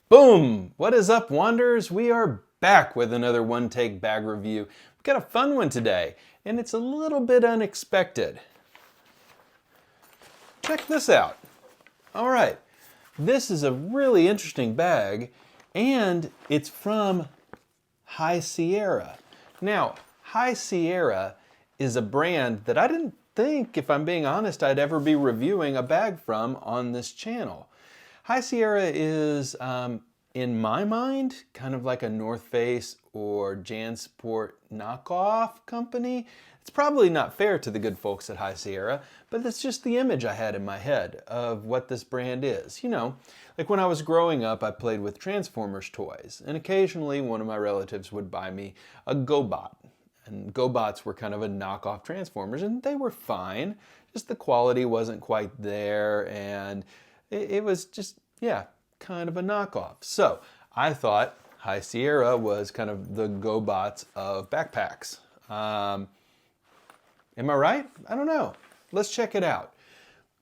Boom! What is up, Wanderers? We are back with another one-take bag review. We've got a fun one today, and it's a little bit unexpected. Check this out. All right, this is a really interesting bag, and it's from High Sierra. Now, High Sierra is a brand that I didn't think, if I'm being honest, I'd ever be reviewing a bag from on this channel. High Sierra is, in my mind, kind of like a North Face or JanSport knockoff company. It's probably not fair to the good folks at High Sierra, but that's just the image I had in my head of what this brand is. You know, like when I was growing up, I played with Transformers toys, and occasionally one of my relatives would buy me a GoBot. And GoBots were kind of a knockoff Transformers, and they were fine. Just the quality wasn't quite there, and it was just, yeah, kind of a knockoff. So I thought High Sierra was kind of the GoBots of backpacks. Am I right? I don't know. Let's check it out.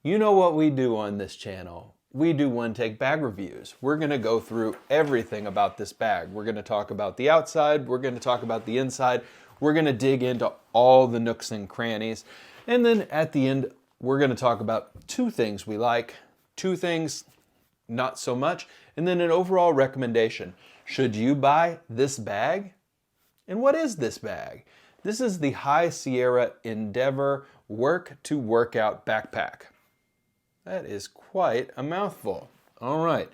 You know what we do on this channel. We do one-take bag reviews. We're going to go through everything about this bag. We're going to talk about the outside. We're going to talk about the inside. We're going to dig into all the nooks and crannies. And then at the end, we're going to talk about two things we like, two things not so much, and then an overall recommendation. Should you buy this bag? And what is this bag? This is the High Sierra Endeavor Work to Workout Backpack. That is quite a mouthful. All right,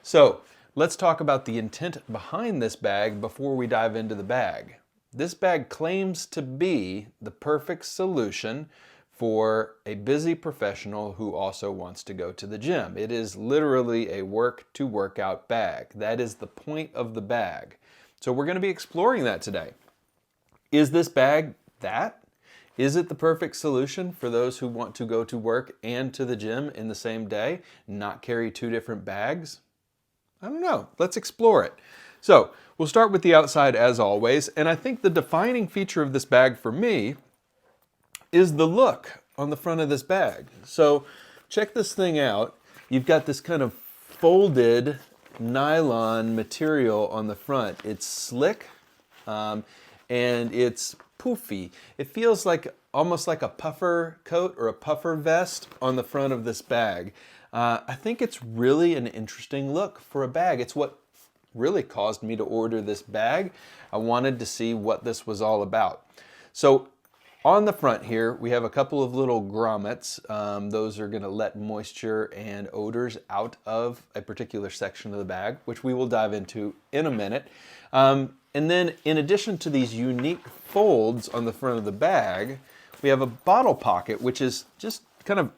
so let's talk about the intent behind this bag before we dive into the bag. This bag claims to be the perfect solution for a busy professional who also wants to go to the gym. It is literally a work to workout bag. That is the point of the bag. So we're going to be exploring that today. Is this bag that? Is it the perfect solution for those who want to go to work and to the gym in the same day, not carry two different bags? I don't know. Let's explore it. So we'll start with the outside as always, and I think the defining feature of this bag for me is the look on the front of this bag. So check this thing out. You've got this kind of folded nylon material on the front. It's slick and it's poofy. It feels like almost like a puffer coat or a puffer vest on the front of this bag. I think it's really an interesting look for a bag. It's what really caused me to order this bag. I wanted to see what this was all about. So on the front here, we have a couple of little grommets. Those are going to let moisture and odors out of a particular section of the bag, which we will dive into in a minute. And then in addition to these unique folds on the front of the bag, we have a bottle pocket, which is just kind of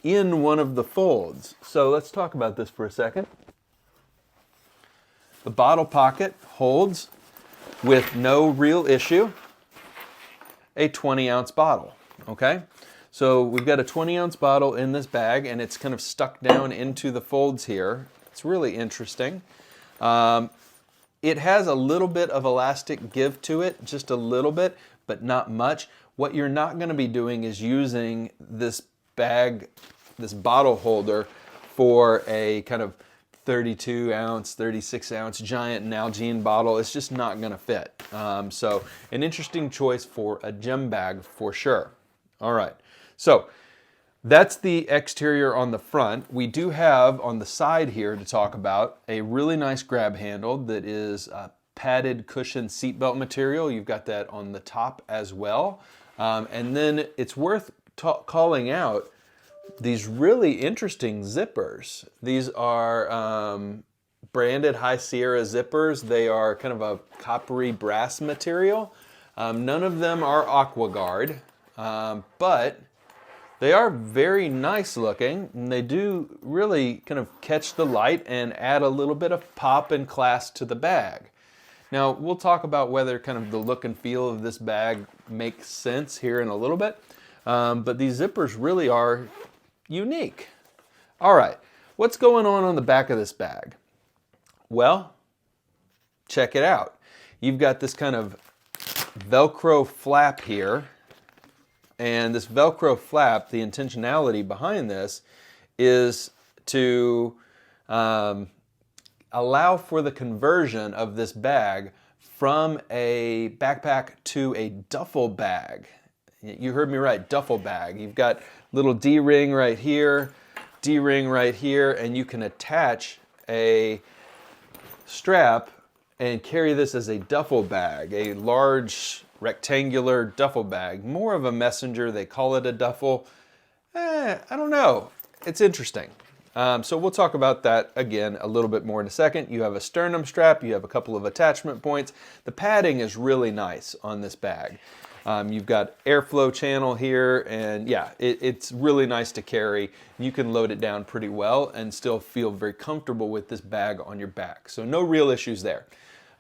in one of the folds. So let's talk about this for a second. The bottle pocket holds, with no real issue, a 20-ounce bottle, okay? So we've got a 20-ounce bottle in this bag, and it's kind of stuck down into the folds here. It's really interesting. It has a little bit of elastic give to it, just a little bit, but not much. What you're not going to be doing is using this bag, this bottle holder, for a kind of 32-ounce, 36-ounce giant Nalgene bottle. It's just not going to fit. So an interesting choice for a gym bag for sure. All right, so that's the exterior on the front. We do have on the side here to talk about a really nice grab handle that is padded cushion seatbelt material. You've got that on the top as well. And then it's worth calling out these really interesting zippers. These are branded High Sierra zippers. They are kind of a coppery brass material. None of them are AquaGuard, but they are very nice looking, and they do really kind of catch the light and add a little bit of pop and class to the bag. Now, we'll talk about whether kind of the look and feel of this bag makes sense here in a little bit, but these zippers really are unique. All right, what's going on the back of this bag? Well, check it out. You've got this kind of Velcro flap here, and this Velcro flap, the intentionality behind this is to allow for the conversion of this bag from a backpack to a duffel bag. You heard me right, duffel bag. You've got little D-ring right here, D-ring right here, and you can attach a strap and carry this as a duffel bag, a large rectangular duffel bag. More of a messenger, they call it a duffel. I don't know, it's interesting. So we'll talk about that again a little bit more in a second. You have a sternum strap, you have a couple of attachment points. The padding is really nice on this bag. You've got airflow channel here, and yeah, it's really nice to carry. You can load it down pretty well and still feel very comfortable with this bag on your back. So no real issues there.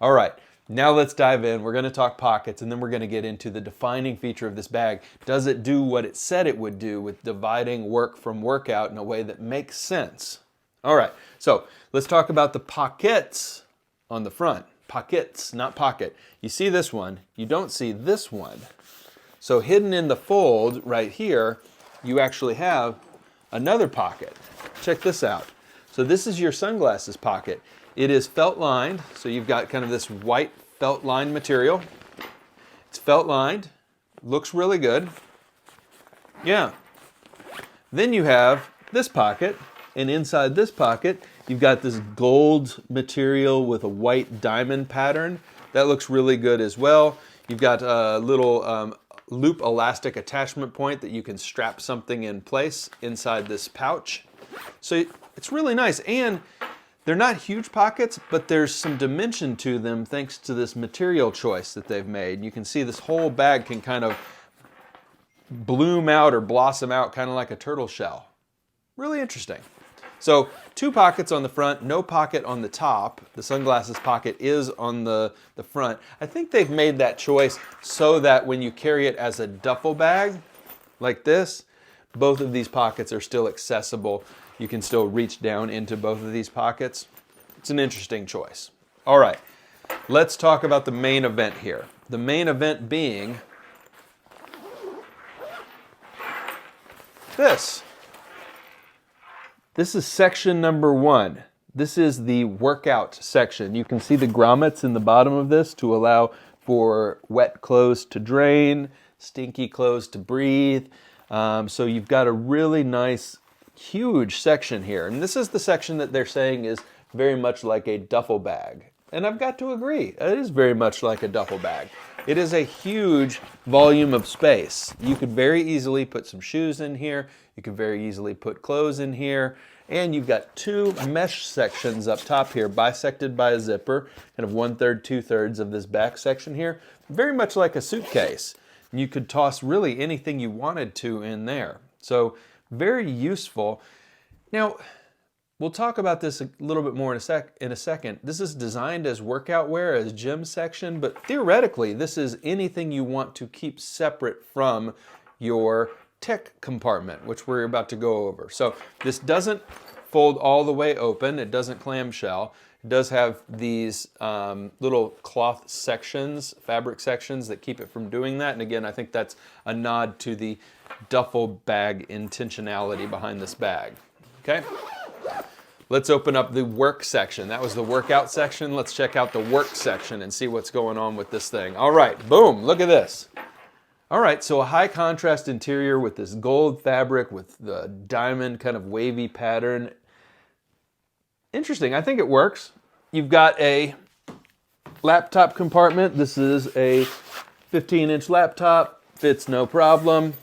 All right, now let's dive in. We're going to talk pockets, and then we're going to get into the defining feature of this bag. Does it do what it said it would do with dividing work from workout in a way that makes sense? All right, so let's talk about the pockets on the front. Pockets, not pocket. You see this one, you don't see this one. So hidden in the fold right here, you actually have another pocket. Check this out. So this is your sunglasses pocket. It is felt lined, so you've got kind of this white felt lined material. It's felt lined, looks really good. Yeah. Then you have this pocket, and inside this pocket, you've got this gold material with a white diamond pattern. That looks really good as well. You've got a little loop elastic attachment point that you can strap something in place inside this pouch. So it's really nice, and they're not huge pockets, but there's some dimension to them thanks to this material choice that they've made. You can see this whole bag can kind of bloom out or blossom out kind of like a turtle shell. Really interesting. So 2 pockets on the front, no pocket on the top. The sunglasses pocket is on the front. I think they've made that choice so that when you carry it as a duffel bag like this, both of these pockets are still accessible. You can still reach down into both of these pockets. It's an interesting choice. All right, let's talk about the main event here. The main event being this. This is section number 1. This is the workout section. You can see the grommets in the bottom of this to allow for wet clothes to drain, stinky clothes to breathe. So you've got a really nice, huge section here. And this is the section that they're saying is very much like a duffel bag. And I've got to agree, it is very much like a duffel bag. It is a huge volume of space. You could very easily put some shoes in here. You could very easily put clothes in here. And you've got 2 mesh sections up top here, bisected by a zipper, kind of 1/3, 2/3 of this back section here. Very much like a suitcase. You could toss really anything you wanted to in there. So very useful. Now, we'll talk about this a little bit more in a second. This is designed as workout wear, as gym section, but theoretically, this is anything you want to keep separate from your tech compartment, which we're about to go over. So this doesn't fold all the way open. It doesn't clamshell. It does have these little cloth sections, fabric sections that keep it from doing that. And again, I think that's a nod to the duffel bag intentionality behind this bag. Okay? Let's open up the work section. That was the workout section. Let's check out the work section and see what's going on with this thing. All right, boom, look at this. All right, so a high contrast interior with this gold fabric with the diamond kind of wavy pattern. Interesting, I think it works. You've got a laptop compartment. This is a 15-inch laptop, fits no problem.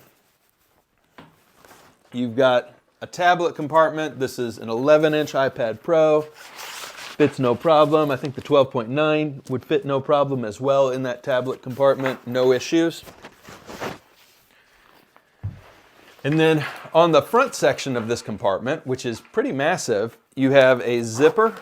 You've got a tablet compartment. This is an 11-inch iPad Pro, fits no problem. I think the 12.9 would fit no problem as well in that tablet compartment, no issues. And then on the front section of this compartment, which is pretty massive, you have a zipper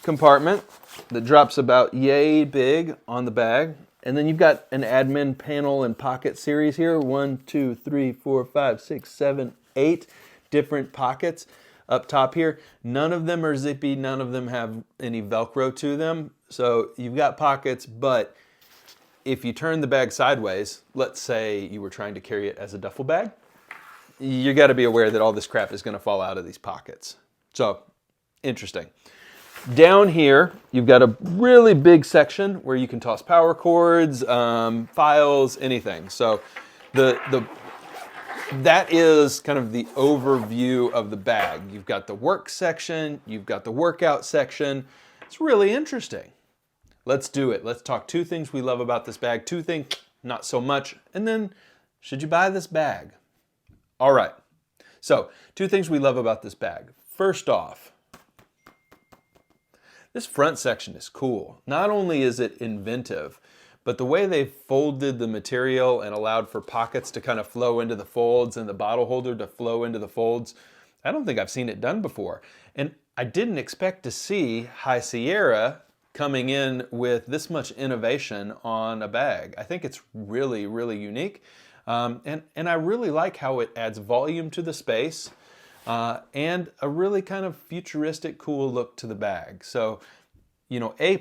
compartment that drops about yay big on the bag. And then you've got an admin panel and pocket series here. 1, 2, 3, 4, 5, 6, 7, 8 different pockets up top here. None of them are zippy. None of them have any Velcro to them. So you've got pockets, but if you turn the bag sideways, let's say you were trying to carry it as a duffel bag, you got to be aware that all this crap is going to fall out of these pockets. So, interesting. Down here, you've got a really big section where you can toss power cords, files, anything. So that is kind of the overview of the bag. You've got the work section, you've got the workout section. It's really interesting. Let's do it. Let's talk 2 things we love about this bag, 2 things not so much, and then should you buy this bag? All right. So 2 things we love about this bag. First off, this front section is cool. Not only is it inventive, but the way they folded the material and allowed for pockets to kind of flow into the folds and the bottle holder to flow into the folds, I don't think I've seen it done before. And I didn't expect to see High Sierra coming in with this much innovation on a bag. I think it's really, really unique. And I really like how it adds volume to the space and a really kind of futuristic, cool look to the bag. So, you know, A+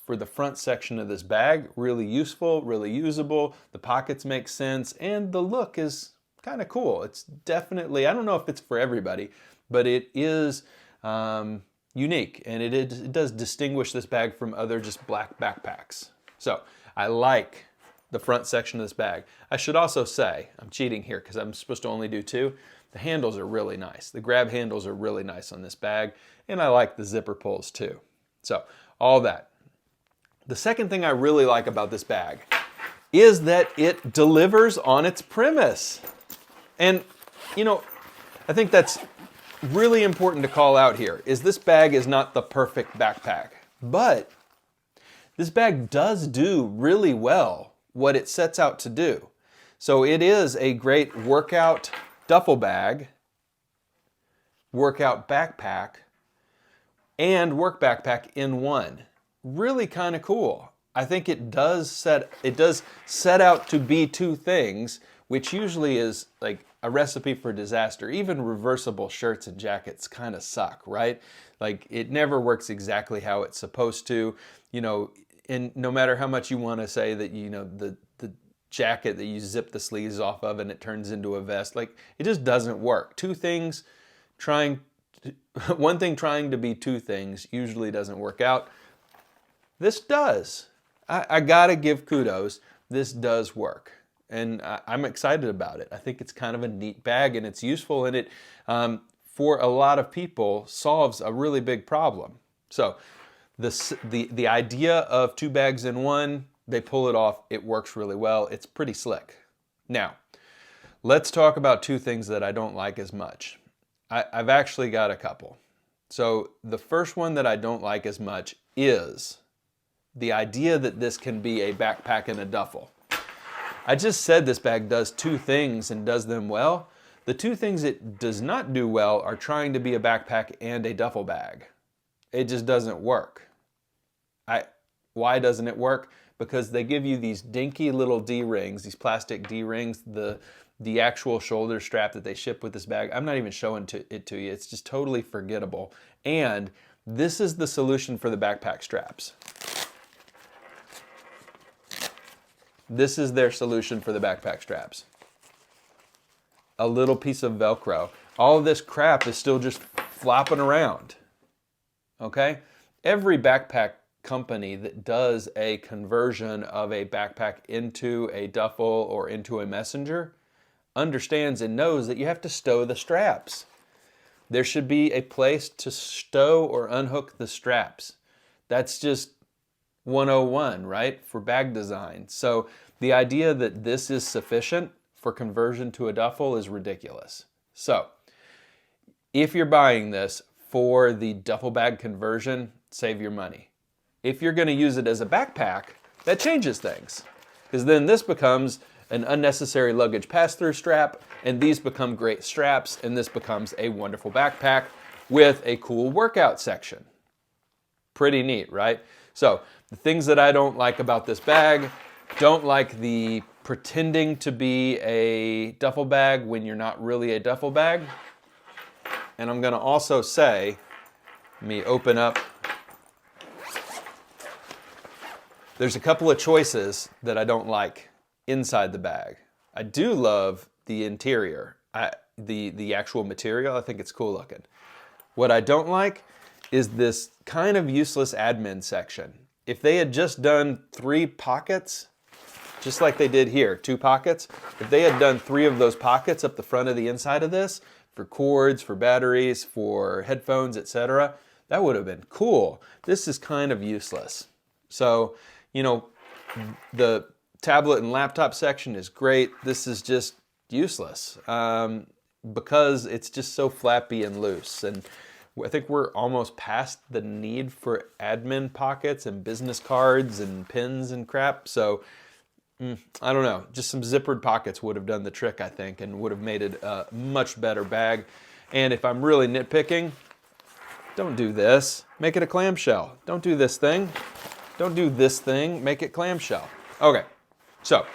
for the front section of this bag. Really useful, really usable. The pockets make sense, and the look is kind of cool. It's definitely, I don't know if it's for everybody, but it is unique, and it does distinguish this bag from other just black backpacks. So I like the front section of this bag. I should also say, I'm cheating here because I'm supposed to only do 2. The handles are really nice. The grab handles are really nice on this bag, and I like the zipper pulls too. So all that. The second thing I really like about this bag is that it delivers on its premise. And, you know, I think that's really important to call out here, is this bag is not the perfect backpack, but this bag does do really well what it sets out to do. So it is a great workout duffel bag, workout backpack, and work backpack in one. Really kind of cool. I think it does set out to be 2 things, which usually is like a recipe for disaster. Even reversible shirts and jackets kind of suck, right? Like it never works exactly how it's supposed to, you know, and no matter how much you want to say that, you know, the jacket that you zip the sleeves off of and it turns into a vest, like it just doesn't work. 2 things one thing trying to be 2 things usually doesn't work out. This does. I gotta give kudos. This does work. And I'm excited about it. I think it's kind of a neat bag and it's useful, and it, for a lot of people, solves a really big problem. So the idea of 2 bags in one, they pull it off. It works really well. It's pretty slick. Now, let's talk about 2 things that I don't like as much. I've actually got a couple. So the first one that I don't like as much is the idea that this can be a backpack and a duffel. I just said this bag does 2 things and does them well. The 2 things it does not do well are trying to be a backpack and a duffel bag. It just doesn't work. Why doesn't it work? Because they give you these dinky little D-rings, these plastic D-rings, the actual shoulder strap that they ship with this bag. I'm not even showing it to you. It's just totally forgettable. And this is the solution for the backpack straps. This is their solution for the backpack straps. A little piece of Velcro. All of this crap is still just flopping around. Okay? Every backpack company that does a conversion of a backpack into a duffel or into a messenger understands and knows that you have to stow the straps. There should be a place to stow or unhook the straps. That's just 101, right, for bag design. So the idea that this is sufficient for conversion to a duffel is ridiculous. So if you're buying this for the duffel bag conversion, save your money. If you're going to use it as a backpack, that changes things, because then this becomes an unnecessary luggage pass-through strap, and these become great straps, and this becomes a wonderful backpack with a cool workout section. Pretty neat, right? So the things that I don't like about this bag, don't like the pretending to be a duffel bag when you're not really a duffel bag. And I'm going to also say, let me open up. There's a couple of choices that I don't like inside the bag. I do love the interior, the actual material. I think it's cool looking. What I don't like is this kind of useless admin section. If they had just done 3 pockets, just like they did here, 2 pockets, if they had done 3 of those pockets up the front of the inside of this, for cords, for batteries, for headphones, etc., that would have been cool. This is kind of useless. So, you know, the tablet and laptop section is great. This is just useless because it's just so flappy and loose. And I think we're almost past the need for admin pockets and business cards and pins and crap. So I don't know, just some zippered pockets would have done the trick, I think, and would have made it a much better bag. And if I'm really nitpicking, don't do this. Make it a clamshell. Don't do this thing. Don't do this thing. Make it clamshell. Okay, so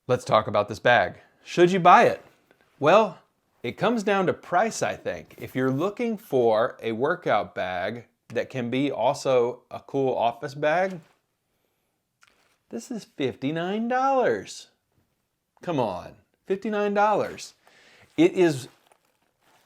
let's talk about this bag. Should you buy it? Well, it comes down to price, I think. If you're looking for a workout bag that can be also a cool office bag, this is $59. Come on, $59. It is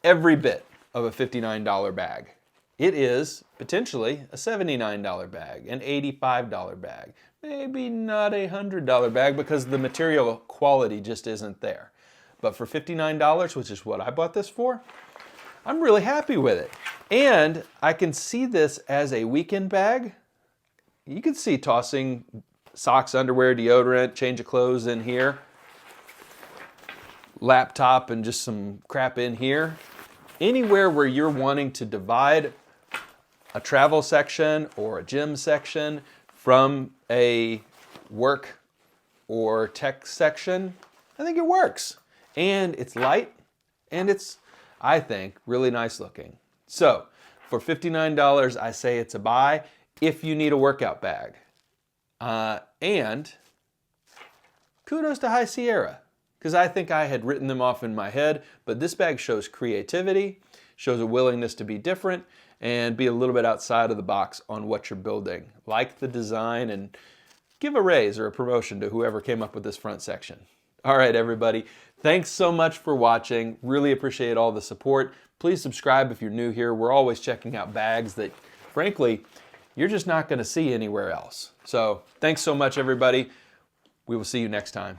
every bit of a $59 bag. It is potentially a $79 bag, an $85 bag, maybe not a $100 bag because the material quality just isn't there. But for $59, which is what I bought this for, I'm really happy with it. And I can see this as a weekend bag. You can see tossing socks, underwear, deodorant, change of clothes in here, laptop and just some crap in here. Anywhere where you're wanting to divide a travel section or a gym section from a work or tech section, I think it works. And it's light and it's, I think, really nice looking. So for $59, I say it's a buy if you need a workout bag. And kudos to High Sierra, because I think I had written them off in my head, but this bag shows creativity, shows a willingness to be different and be a little bit outside of the box on what you're building. Like the design and give a raise or a promotion to whoever came up with this front section. All right, everybody. Thanks so much for watching. Really appreciate all the support. Please subscribe if you're new here. We're always checking out bags that, frankly, you're just not going to see anywhere else. So thanks so much, everybody. We will see you next time.